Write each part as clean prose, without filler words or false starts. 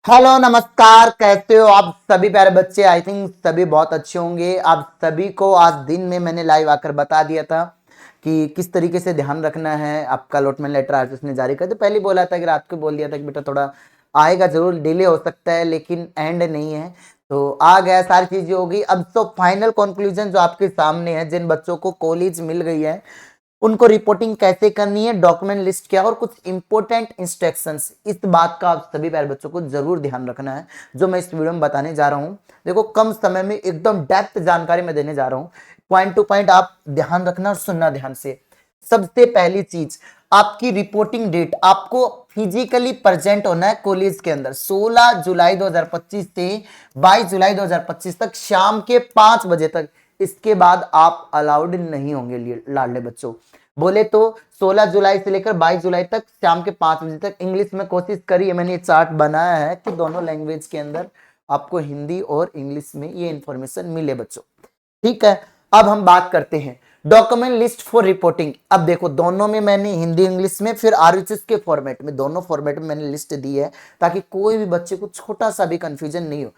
Hello नमस्कार, कैसे हो आप सभी प्यारे बच्चे। आई थिंक सभी बहुत अच्छे होंगे। आप सभी को आज दिन में मैंने लाइव आकर बता दिया था कि किस तरीके से ध्यान रखना है। आपका अलॉटमेंट लेटर आज उसने जारी कर दिया। पहले बोला था कि रात को बोल दिया था कि बेटा थोड़ा आएगा, जरूर डिले हो सकता है लेकिन एंड नहीं है, तो आ गया, सारी चीजें होगी। अब तो फाइनल कंक्लूजन जो आपके सामने है, जिन बच्चों को कॉलेज मिल गई है उनको रिपोर्टिंग कैसे करनी है, डॉक्यूमेंट लिस्ट क्या और कुछ इंपॉर्टेंट इंस्ट्रक्शंस, इस बात का आप सभी प्यारे बच्चों को जरूर ध्यान रखना है जो मैं इस वीडियो में बताने जा रहा हूं। देखो, कम समय में एकदम डेप्थ जानकारी मैं देने जा रहा हूं, पॉइंट टू पॉइंट आप ध्यान रखना और सुनना ध्यान से। सबसे पहली चीज, आपकी रिपोर्टिंग डेट, आपको फिजिकली प्रेजेंट होना है कॉलेज के अंदर 16 जुलाई 2025 से 22 जुलाई 2025 तक शाम के 5 बजे तक। इसके बाद आप अलाउड नहीं होंगे लाडले बच्चों। बोले तो 16 जुलाई से लेकर 22 जुलाई तक शाम के 5 बजे तक। इंग्लिश में कोशिश करी है, मैंने ये चार्ट बनाया है कि दोनों लैंग्वेज के अंदर आपको हिंदी और इंग्लिश में ये इंफॉर्मेशन मिले बच्चों। ठीक है, अब हम बात करते हैं डॉक्यूमेंट लिस्ट फॉर रिपोर्टिंग। अब देखो, दोनों में मैंने हिंदी इंग्लिश में फिर आरएचएस के फॉर्मेट में, दोनों फॉर्मेट में मैंने लिस्ट दी है ताकि कोई भी बच्चे को छोटा सा भी कंफ्यूजन नहीं हो।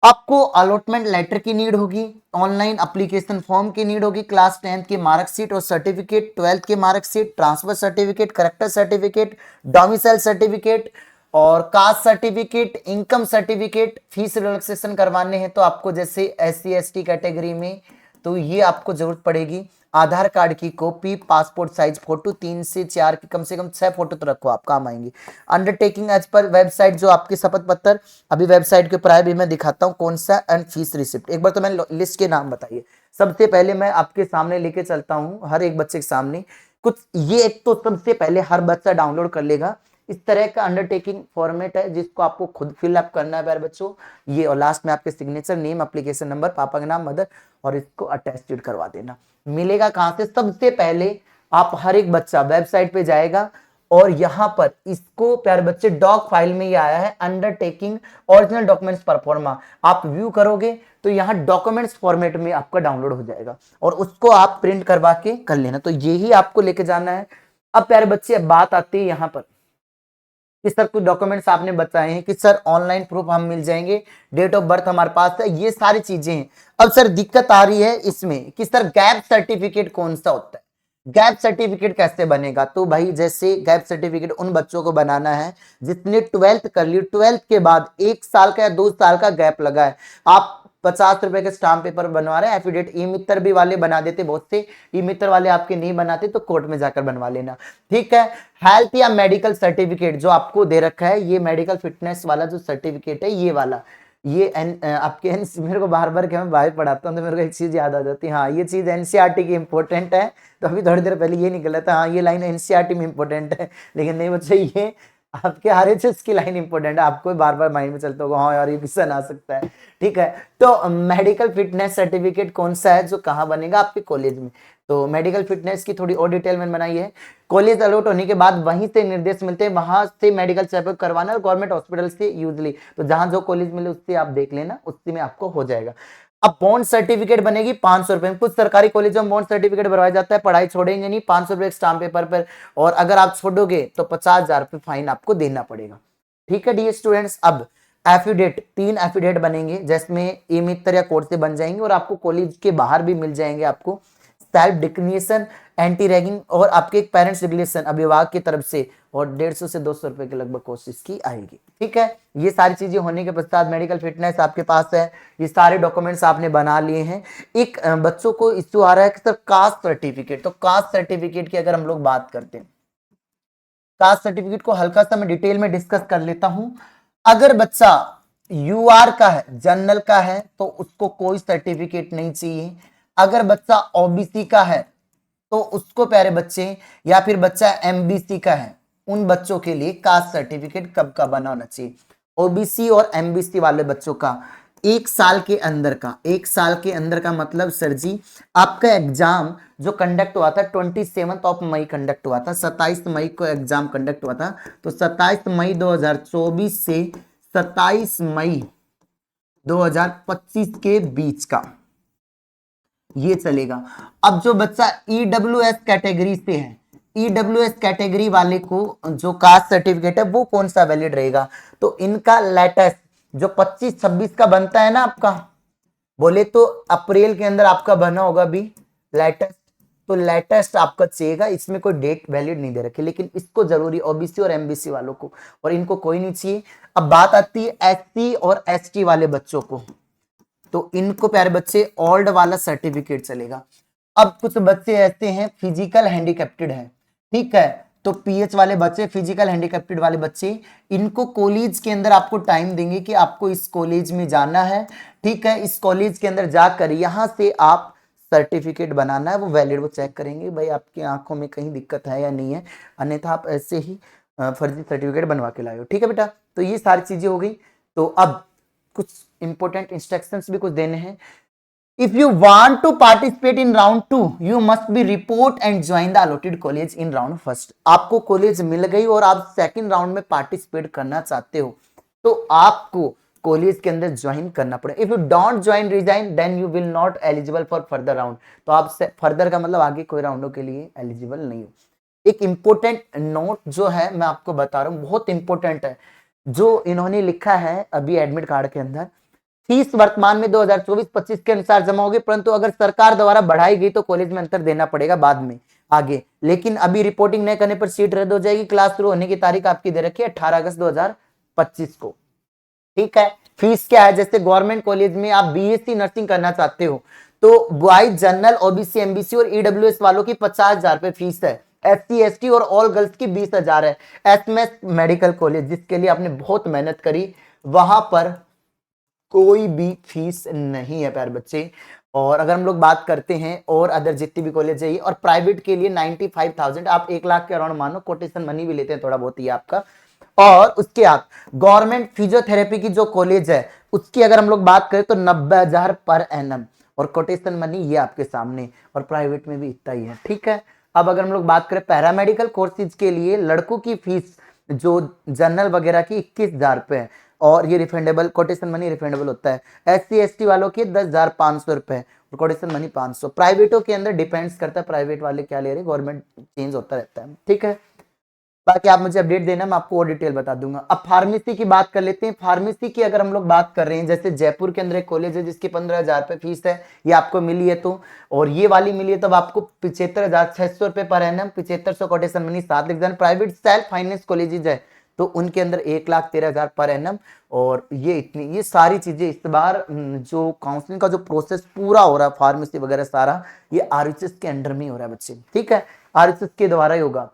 आपको अलॉटमेंट लेटर की नीड होगी, ऑनलाइन एप्लीकेशन फॉर्म की नीड होगी, क्लास 10th की मार्कशीट और सर्टिफिकेट, 12th की marksheet, transfer certificate, character certificate, domicile certificate और caste certificate, income certificate. Fees relaxation करवाने हैं तो आपको जैसे SC ST कैटेगरी में तो ये आपको जरूरत पड़ेगी। आधार कार्ड की कॉपी, पासपोर्ट साइज फोटो, 3 से 4 की कम से कम 6 फोटो तो रखो, आप काम आएंगे। अंडरटेकिंग एज पर वेबसाइट, जो आपके शपथ पत्र अभी वेबसाइट के ऊपर आए भी मैं दिखाता हूँ कौन सा, एंड फीस रिसिप्ट। एक बार तो मैंने लिस्ट के नाम बताइए। सबसे पहले मैं आपके सामने लेके चलता हूँ हर एक बच्चे के सामने कुछ, ये एक तो सबसे पहले हर बच्चा डाउनलोड कर लेगा। इस तरह का अंडरटेकिंग फॉर्मेट है जिसको आपको खुद फिलअप करना है प्यारे बच्चों। ये और लास्ट में आपके सिग्नेचर, नेम, एप्लीकेशन नंबर, पापा का नाम, मदर, और इसको अटेस्टेड करवा देना। मिलेगा कहां से? सबसे पहले आप हर एक बच्चा वेबसाइट पे जाएगा और यहां पर इसको प्यारे बच्चे डॉक फाइल में ये आया है अंडरटेकिंग ओरिजिनल डॉक्यूमेंट्स परफॉर्मा। आप व्यू करोगे तो यहां डॉक्यूमेंट्स फॉर्मेट में आपका डाउनलोड हो जाएगा और उसको आप प्रिंट करवा के कर लेना। तो यही आपको लेके जाना है। अब प्यारे बच्चे बात आती है यहां पर कि सर कुछ डॉक्यूमेंट्स आपने बताए हैं कि सर ऑनलाइन प्रूफ हम मिल जाएंगे, डेट ऑफ बर्थ हमारे पास है, ये सारी चीजें हैं। अब सर दिक्कत आ रही है इसमें कि सर गैप सर्टिफिकेट कौन सा होता है, गैप सर्टिफिकेट कैसे बनेगा? तो भाई जैसे गैप सर्टिफिकेट उन बच्चों को बनाना है जिसने 12th कर ली, 12th के बाद 1 साल का या 2 साल का गैप लगा है। आप 50 रुपए के स्टाम्प पेपर बनवा रहे हैं, एफिडेविट ई मित्र भी वाले बना देते, बहुत से ई मित्र वाले आपके नहीं बनाते तो कोर्ट में जाकर बनवा लेना। ठीक है, हेल्थ या मेडिकल सर्टिफिकेट जो आपको दे रखा है, ये मेडिकल फिटनेस वाला जो सर्टिफिकेट है ये वाला, ये आपके मेरे को बार बार क्या, मैं बाहर पढ़ाता हूँ तो मेरे को एक चीज याद आ जाती है। हाँ, ये चीज एनसीईआरटी की इंपॉर्टेंट है। तो अभी थोड़ी देर पहले ये निकला था, हाँ ये लाइन एनसीईआरटी में इंपॉर्टेंट है, लेकिन नहीं बच्चे, ये आपके आरएचएस की लाइन इंपॉर्टेंट है। आपको बार बार माइंड में चलता होगा, हाँ यार ये क्वेश्चन आ सकता है। ठीक है, तो मेडिकल फिटनेस सर्टिफिकेट कौन सा है जो कहाँ बनेगा? आपके कॉलेज में। तो मेडिकल फिटनेस की थोड़ी और डिटेल में बनाई है। कॉलेज अलॉट होने के बाद वहीं से निर्देश मिलते हैं, वहां से मेडिकल चेकअप करवाना, और गवर्नमेंट हॉस्पिटल से यूजली, तो जहां जो कॉलेज मिले उससे आप देख लेना, उससे में आपको हो जाएगा। अब बॉन्ड सर्टिफिकेट बनेगी 500 रुपए में। कुछ सरकारी कॉलेजों में बॉन्ड सर्टिफिकेट बनवाया जाता है, पढ़ाई छोड़ेंगे नहीं, 500 रुपए स्टाम्प पेपर पर, और अगर आप छोड़ोगे तो 50,000 रुपए फाइन आपको देना पड़ेगा। ठीक है डियर स्टूडेंट्स। अब एफिडेट, 3 एफिडेट बनेंगे जिसमें ई मित्र या कोर्ट से बन जाएंगे और आपको कॉलेज के बाहर भी मिल जाएंगे। आपको सेल्फ डिक्लेरेशन, एंटी रैगिंग और आपके एक पेरेंट्स डिक्लेरेशन अभिभावक की तरफ से, और 150 से 200 रुपए के लगभग कोशिश की आएगी। ठीक है, ये सारी चीजें होने के पश्चात मेडिकल फिटनेस आपके पास है, ये सारे डॉक्यूमेंट्स आपने बना लिए हैं। एक बच्चों को इश्यू आ रहा है कि सर कास्ट सर्टिफिकेट, तो कास्ट सर्टिफिकेट की अगर हम लोग बात करते हैं, कास्ट सर्टिफिकेट को हल्का सा मैं डिटेल में डिस्कस कर लेता हूं। अगर बच्चा यूआर का है, जनरल का है, तो उसको कोई सर्टिफिकेट नहीं चाहिए। अगर बच्चा ओबीसी का है तो उसको प्यारे बच्चे, या फिर बच्चा एमबीसी का है, उन बच्चों के लिए कास्ट सर्टिफिकेट कब का बना होना चाहिए? ओबीसी और एमबीसी वाले बच्चों का 1 साल के अंदर का, 1 साल के अंदर का मतलब सर जी, आपका एग्जाम जो कंडक्ट हुआ था 27 मई कंडक्ट हुआ था, 27 मई को एग्जाम कंडक्ट हुआ था। तो 27 मई 2024 से 27 मई 2025 के बीच का ये चलेगा। अब जो बच्चा ईडब्ल्यूएस कैटेगरी से है, ईडब्ल्यूएस कैटेगरी वाले को जो कास्ट सर्टिफिकेट है वो कौन सा वैलिड रहेगा, तो इनका लेटेस्ट जो 25-26 का बनता है ना आपका, बोले तो अप्रैल के अंदर आपका बना होगा भी लेटेस्ट, तो लेटेस्ट आपका चाहिएगा। इसमें कोई डेट वैलिड नहीं दे रखी, लेकिन इसको जरूरी ओबीसी और एमबीसी वालों को, और इनको कोई नहीं चाहिए। अब बात आती है एससी और एसटी वाले बच्चों को, तो इनको प्यारे बच्चे ओल्ड वाला सर्टिफिकेट चलेगा। अब कुछ बच्चे ऐसे हैं फिजिकल हैंडीकैप्टेड हैं, ठीक है, तो पीएच वाले बच्चे, फिजिकल हैंडीकैप्टेड वाले बच्चे, इनको कॉलेज के अंदर आपको टाइम देंगे कि आपको इस कॉलेज में जाना है, ठीक है, इस कॉलेज के अंदर जाकर यहां से आप सर्टिफिकेट बनाना है, वो वैलिड, वो चेक करेंगे भाई आपकी आंखों में कहीं दिक्कत है या नहीं है, अन्यथा आप ऐसे ही फर्जी सर्टिफिकेट बनवा के लाए हो, ठीक है बेटा। तो ये सारी चीजें हो गई। तो अब कुछ इंपॉर्टेंट इंस्ट्रक्शंस भी कुछ देने हैं। If you want to participate in round 2, you must be report and join the allotted college in round first. आपको कॉलेज मिल गई और आप सेकंड राउंड में पार्टिसिपेट करना चाहते हो, तो आपको कॉलेज के अंदर ज्वाइन करना पड़ेगा। If you don't join resign then you will not eligible for further round, तो आप फर्दर का मतलब आगे कोई राउंडों के लिए एलिजिबल नहीं हो। एक इंपॉर्टेंट नोट जो है मैं आपको बता रहा हूँ, बहुत इंपॉर्टेंट है, जो इन्होंने लिखा है अभी एडमिट कार्ड के अंदर, फीस वर्तमान में 2024-25 के अनुसार जमा होगी, परंतु अगर सरकार द्वारा बढ़ाई गई तो कॉलेज में अंतर देना पड़ेगा बाद में आगे, लेकिन अभी रिपोर्टिंग नहीं करने पर सीट रद्द हो जाएगी। क्लास शुरू होने की तारीख आपकी दे रखी है 18 अगस्त 2025 को, ठीक है। फीस क्या है, जैसे गवर्नमेंट कॉलेज में आप बीएससी नर्सिंग करना चाहते हो तो बॉयज जनरल ओबीसी एमबीसी और ईडब्ल्यूएस वालों की 50,000 रुपए फीस है, एससी एसटी और ऑल गर्ल्स की 20,000 है। एसएमएस मेडिकल कॉलेज जिसके लिए आपने बहुत मेहनत करी, वहां पर कोई भी फीस नहीं है प्यारे बच्चे। और अगर हम लोग बात करते हैं और अदर जितनी भी कॉलेज है, और प्राइवेट के लिए 95,000, आप 1 लाख के अराउंड मानो, कोटेशन मनी भी लेते हैं थोड़ा बहुत ही आपका। और उसके आप गवर्नमेंट फिजियोथेरेपी की जो कॉलेज है उसकी अगर हम लोग बात करें तो 90,000 पर एनम, और कोटेशन मनी ये आपके सामने, और प्राइवेट में भी इतना ही है, ठीक है। अब अगर हम लोग बात करें पैरामेडिकल कोर्सेज के लिए लड़कों की फीस जो जनरल वगैरह की 21,000 रुपए है, और ये रिफंडेबल, कोटेशन मनी रिफंडेबल होता है। एससी एसटी वालों के 10,500 रुपए और कोटेशन मनी 500। प्राइवेटों के अंदर डिपेंड्स करता है प्राइवेट वाले क्या ले रहे, गवर्नमेंट चेंज होता रहता है, ठीक है। बाकी आप मुझे अपडेट देना, मैं आपको और डिटेल बता दूंगा। अब फार्मेसी की बात कर लेते हैं। फार्मेसी की अगर हम लोग बात कर रहे हैं, जैसे जयपुर के अंदर एक कॉलेज है जिसकी 15,000 रुपए फीस है, ये आपको मिली है तो, और ये वाली मिली है तब आपको 75,600 रुपए per annum, 7500 quotation money 7 exam. Private self finance colleges है तो उनके अंदर 1,13,000 पर एनम, और ये इतनी, ये सारी चीजें इस बार जो काउंसलिंग का जो प्रोसेस पूरा हो रहा है फार्मेसी वगैरह सारा, ये आरएचएस के अंडर में हो रहा है बच्चे, ठीक है, आरएचएस के द्वारा ही होगा।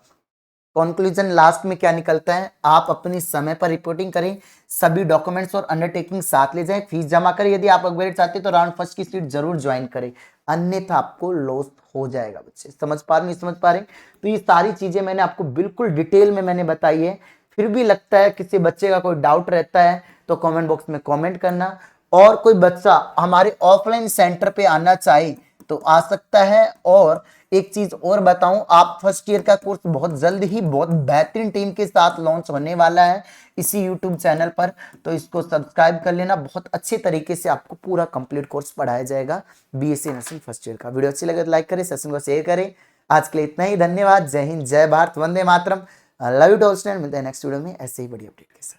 कंक्लूजन लास्ट में क्या निकलता है, आप अपनी समय पर रिपोर्टिंग करें, सभी डॉक्यूमेंट्स और अंडरटेकिंग साथ ले जाएं, फीस जमा करें, यदि आप अपग्रेड चाहते हैं तो राउंड फर्स्ट की सीट जरूर ज्वाइन करें, अन्यथा आपको लॉस हो जाएगा बच्चे। समझ पा रहे, नहीं समझ पा रहे? तो ये सारी चीजें मैंने आपको बिल्कुल डिटेल में मैंने बताई है। फिर भी लगता है किसी बच्चे का कोई डाउट रहता है तो कमेंट बॉक्स में कमेंट करना, और कोई बच्चा हमारे ऑफलाइन सेंटर पे आना चाहे तो आ सकता है। और एक चीज और बताऊं, आप फर्स्ट ईयर का कोर्स बहुत जल्द ही बहुत बेहतरीन टीम के साथ लॉन्च होने वाला है इसी यूट्यूब चैनल पर, तो इसको सब्सक्राइब कर लेना। बहुत अच्छे तरीके से आपको पूरा कंप्लीट कोर्स पढ़ाया जाएगा बीएससी नर्सिंग फर्स्ट ईयर का। वीडियो अच्छी लगे तो लाइक करें, सेशन को शेयर करें। आज के लिए इतना ही, धन्यवाद, जय हिंद, जय भारत, वंदे मातरम, love you to all student. मिलते हैं नेक्स्ट वीडियो में ऐसे ही बड़ी अपडेट के साथ।